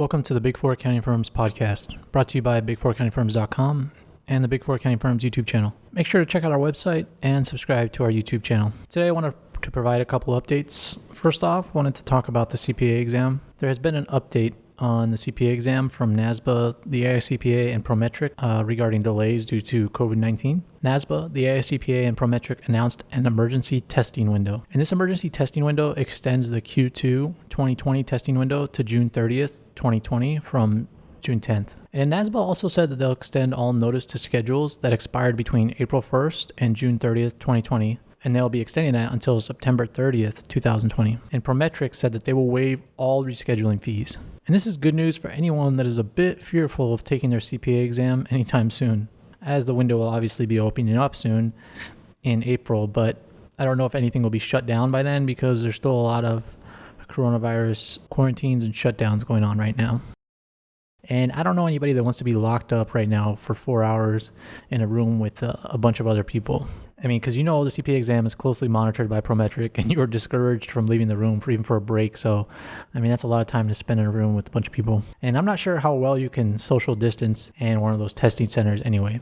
Welcome to the Big Four Accounting Firms podcast, brought to you by big4accountingfirms.com and the Big Four Accounting Firms YouTube channel. Make sure to check out our website and subscribe to our YouTube channel. Today I wanted to provide a couple updates. First off, I wanted to talk about the CPA exam. There has been an update on the CPA exam from NASBA, the AICPA and Prometric regarding delays due to COVID-19. NASBA, the AICPA and Prometric announced an emergency testing window. And this emergency testing window extends the Q2 2020 testing window to June 30th, 2020 from June 10th. And NASBA also said that they'll extend all notice to schedules that expired between April 1st and June 30th, 2020. And they'll be extending that until September 30th, 2020. And Prometric said that they will waive all rescheduling fees. And this is good news for anyone that is a bit fearful of taking their CPA exam anytime soon, as the window will obviously be opening up soon in April. But I don't know if anything will be shut down by then because there's still a lot of coronavirus quarantines and shutdowns going on right now. And I don't know anybody that wants to be locked up right now for 4 hours in a room with a bunch of other people. I mean, because the CPA exam is closely monitored by Prometric and you are discouraged from leaving the room even for a break. So, I mean, that's a lot of time to spend in a room with a bunch of people. And I'm not sure how well you can social distance in one of those testing centers anyway.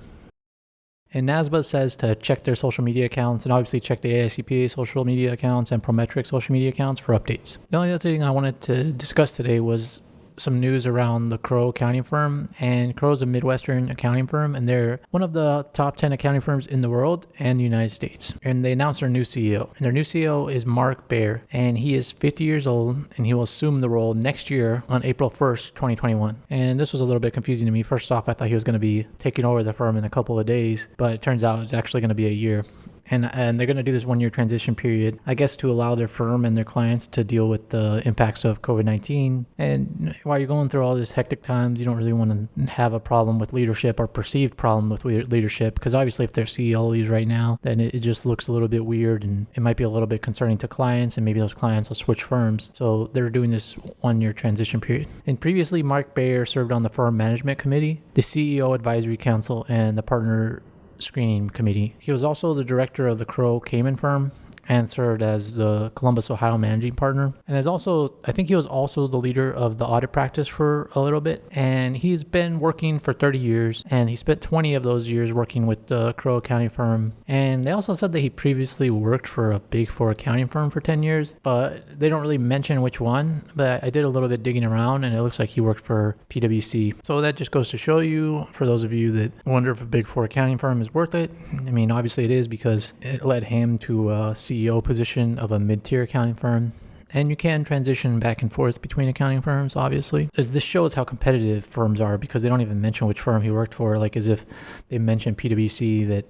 And NASBA says to check their social media accounts and obviously check the AICPA social media accounts and Prometric social media accounts for updates. The only other thing I wanted to discuss today was some news around the Crowe accounting firm. And Crowe is a Midwestern accounting firm, and they're one of the top 10 accounting firms in the world and the United States. And they announced their new CEO. And their new CEO is Mark Baer, and he is 50 years old, and he will assume the role next year on April 1st, 2021. And this was a little bit confusing to me. First off, I thought he was going to be taking over the firm in a couple of days, but it turns out it's actually going to be a year. And they're going to do this 1-year transition period, I guess, to allow their firm and their clients to deal with the impacts of COVID-19. And while you're going through all this hectic times, you don't really want to have a problem with leadership or perceived problem with leadership, because obviously if their CEO leaves right now, then it just looks a little bit weird and it might be a little bit concerning to clients, and maybe those clients will switch firms. So they're doing this 1-year transition period. And previously, Mark Baer served on the firm management committee, the CEO advisory council, and the partner screening committee. He was also the director of the Crowe Cayman firm and served as the Columbus, Ohio managing partner. And I think he was also the leader of the audit practice for a little bit. And he's been working for 30 years, and he spent 20 of those years working with the Crowe accounting firm. And they also said that he previously worked for a Big Four accounting firm for 10 years, but they don't really mention which one. But I did a little bit digging around, and it looks like he worked for PwC. So that just goes to show you, for those of you that wonder if a Big Four accounting firm is worth it, I mean, obviously it is, because it led him to a CEO position of a mid-tier accounting firm. And you can transition back and forth between accounting firms, obviously. This shows how competitive firms are, because they don't even mention which firm he worked for, like as if they mentioned PwC, that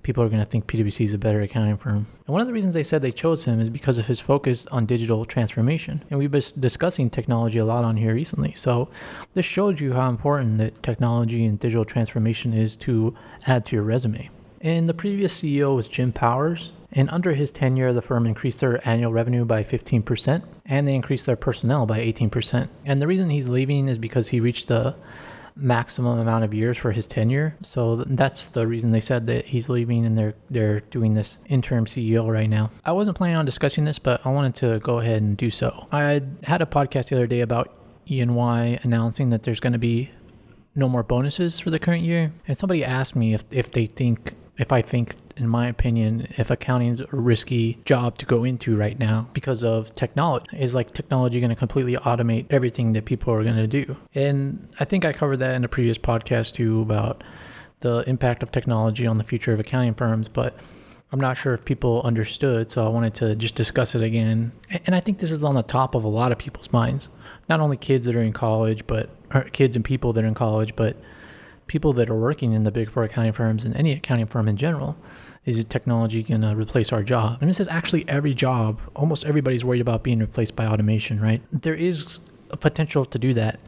people are going to think PwC is a better accounting firm. And one of the reasons they said they chose him is because of his focus on digital transformation. And we've been discussing technology a lot on here recently. So this showed you how important that technology and digital transformation is to add to your resume. And the previous CEO was Jim Powers. And under his tenure, the firm increased their annual revenue by 15%, and they increased their personnel by 18%. And the reason he's leaving is because he reached the maximum amount of years for his tenure. So that's the reason they said that he's leaving, and they're doing this interim CEO right now. I wasn't planning on discussing this, but I wanted to go ahead and do so. I had a podcast the other day about E&Y announcing that there's going to be no more bonuses for the current year. And somebody asked me if I think, in my opinion, if accounting is a risky job to go into right now because of technology. Is like technology going to completely automate everything that people are going to do? And I think I covered that in a previous podcast too, about the impact of technology on the future of accounting firms, but I'm not sure if people understood, so I wanted to just discuss it again. And I think this is on the top of a lot of people's minds. Not only kids that are in college, or kids and people that are in college, but people that are working in the Big Four accounting firms and any accounting firm in general. Is technology going to replace our job? And this is actually every job. Almost everybody's worried about being replaced by automation, right? There is a potential to do that.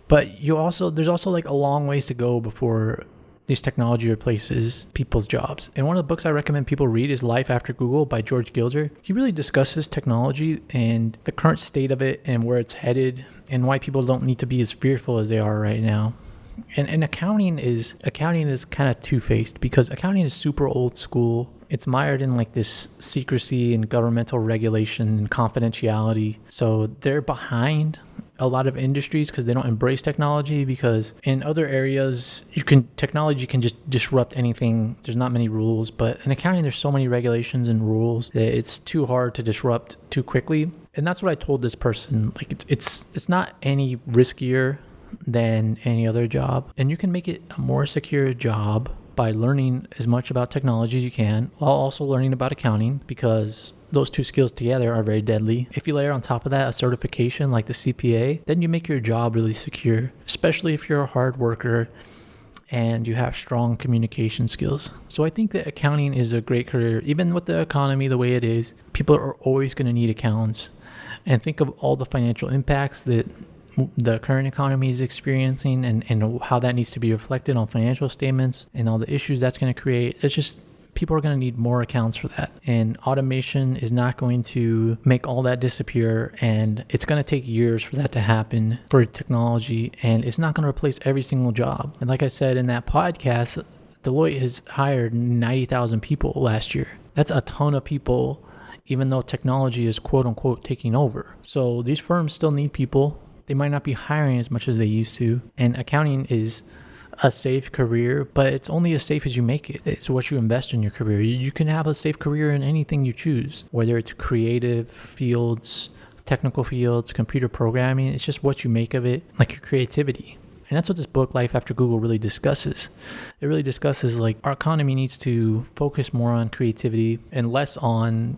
But there's also like a long ways to go before this technology replaces people's jobs. And one of the books I recommend people read is Life After Google by George Gilder. He really discusses technology and the current state of it and where it's headed and why people don't need to be as fearful as they are right now. And accounting is kind of two-faced, because accounting is super old school. It's mired in like this secrecy and governmental regulation and confidentiality. So they're behind a lot of industries because they don't embrace technology, because in other areas technology can just disrupt anything. There's not many rules, but in accounting there's so many regulations and rules that it's too hard to disrupt too quickly. And that's what I told this person. Like it's not any riskier than any other job, and you can make it a more secure job by learning as much about technology as you can while also learning about accounting, because those two skills together are very deadly. If you layer on top of that a certification like the CPA, then you make your job really secure, especially if you're a hard worker and you have strong communication skills. So I think that accounting is a great career. Even with the economy the way it is, people are always going to need accountants. And think of all the financial impacts that the current economy is experiencing, and how that needs to be reflected on financial statements and all the issues that's going to create. It's just, people are going to need more accounts for that. And automation is not going to make all that disappear. And it's going to take years for that to happen for technology. And it's not going to replace every single job. And like I said in that podcast, Deloitte has hired 90,000 people last year. That's a ton of people, even though technology is quote unquote taking over. So these firms still need people. They might not be hiring as much as they used to. And accounting is a safe career, but it's only as safe as you make it. It's what you invest in your career. You can have a safe career in anything you choose, whether it's creative fields, technical fields, computer programming. It's just what you make of it, like your creativity. And that's what this book, Life After Google, really discusses. It really discusses like our economy needs to focus more on creativity and less on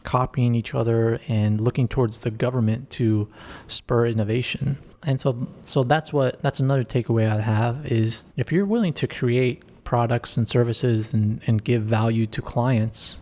copying each other and looking towards the government to spur innovation. And so that's another takeaway I have is, if you're willing to create products and services and give value to clients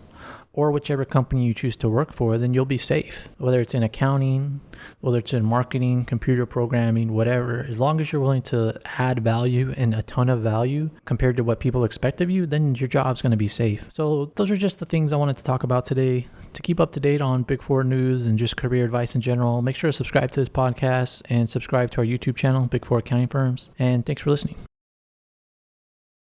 or whichever company you choose to work for, then you'll be safe. Whether it's in accounting, whether it's in marketing, computer programming, whatever, as long as you're willing to add value and a ton of value compared to what people expect of you, then your job's going to be safe. So those are just the things I wanted to talk about today. To keep up to date on Big Four news and just career advice in general, make sure to subscribe to this podcast and subscribe to our YouTube channel, Big Four Accounting Firms. And thanks for listening.